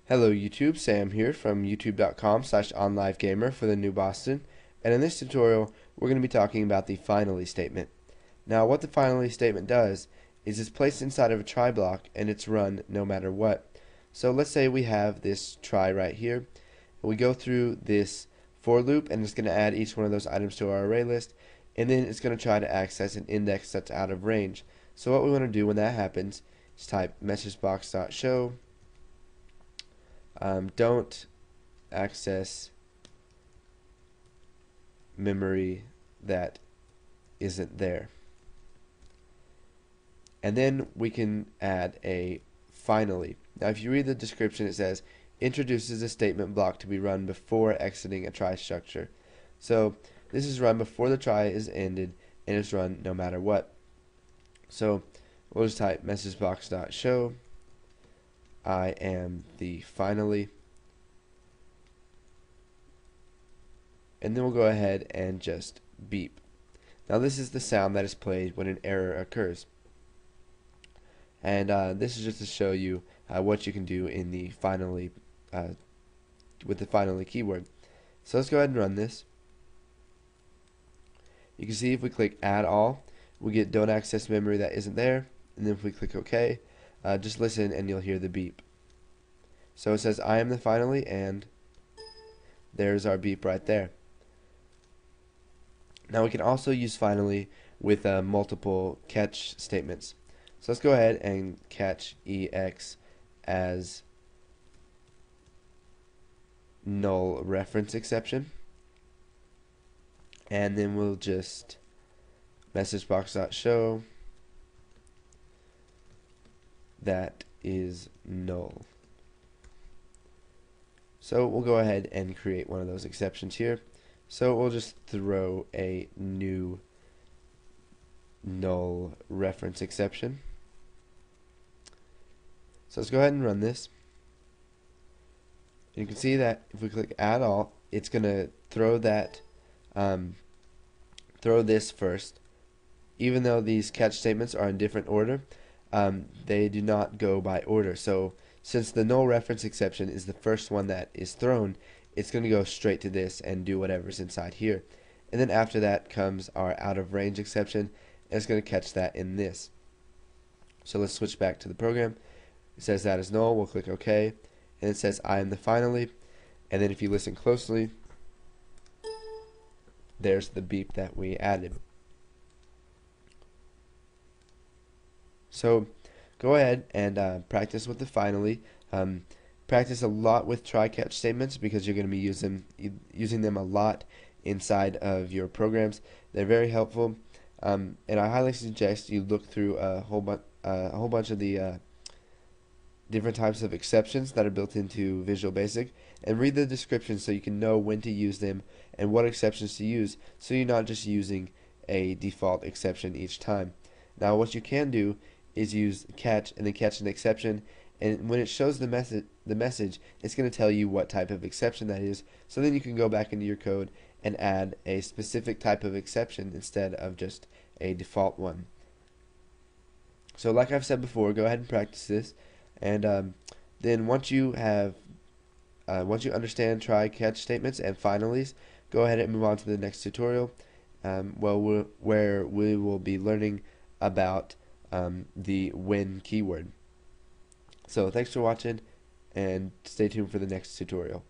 Hello YouTube, Sam here from youtube.com/onlivegamer for the New Boston, and in this tutorial we're going to be talking about the finally statement. Now what the finally statement does is it's placed inside of a try block and it's run no matter what. So let's say we have this try right here, and we go through this for loop and it's going to add each one of those items to our array list, and then it's going to try to access an index that's out of range. So what we want to do when that happens is type messagebox.show don't access memory that isn't there. And then we can add a finally. Now if you read the description, it says introduces a statement block to be run before exiting a try structure. So this is run before the try is ended and it's run no matter what. So we'll just type messagebox.show I am the finally, and then we'll go ahead and just beep. Now this is the sound that is played when an error occurs, and this is just to show you what you can do in the finally with the finally keyword. So let's go ahead and run this. You can see if we click add all, we get don't access memory that isn't there, and then if we click OK, just listen and you'll hear the beep. So it says I am the finally, and there's our beep right there. Now we can also use finally with multiple catch statements. So let's go ahead and catch EX as null reference exception, and then we'll just messagebox.show that is null. So we'll go ahead and create one of those exceptions here. So we'll just throw a new null reference exception. So let's go ahead and run this. And you can see that if we click add all, it's going to throw that throw this first. Even though these catch statements are in different order, they do not go by order. So since the null reference exception is the first one that is thrown, it's going to go straight to this and do whatever's inside here. And then after that comes our out of range exception, and it's going to catch that in this. So let's switch back to the program. It says that is null. We'll click OK, and it says I am the finally. And then if you listen closely, there's the beep that we added. So go ahead and practice with the finally. Practice a lot with try-catch statements because you're going to be using them a lot inside of your programs. They're very helpful, and I highly suggest you look through a whole bunch of the different types of exceptions that are built into Visual Basic, and read the description so you can know when to use them and what exceptions to use, so you're not just using a default exception each time. Now what you can do is use catch and then catch an exception, and when it shows the message, it's going to tell you what type of exception that is, so then you can go back into your code and add a specific type of exception instead of just a default one. So like I've said before, go ahead and practice this, and then once you understand try catch statements and finallys, go ahead and move on to the next tutorial, where we will be learning about the when keyword. So thanks for watching, and stay tuned for the next tutorial.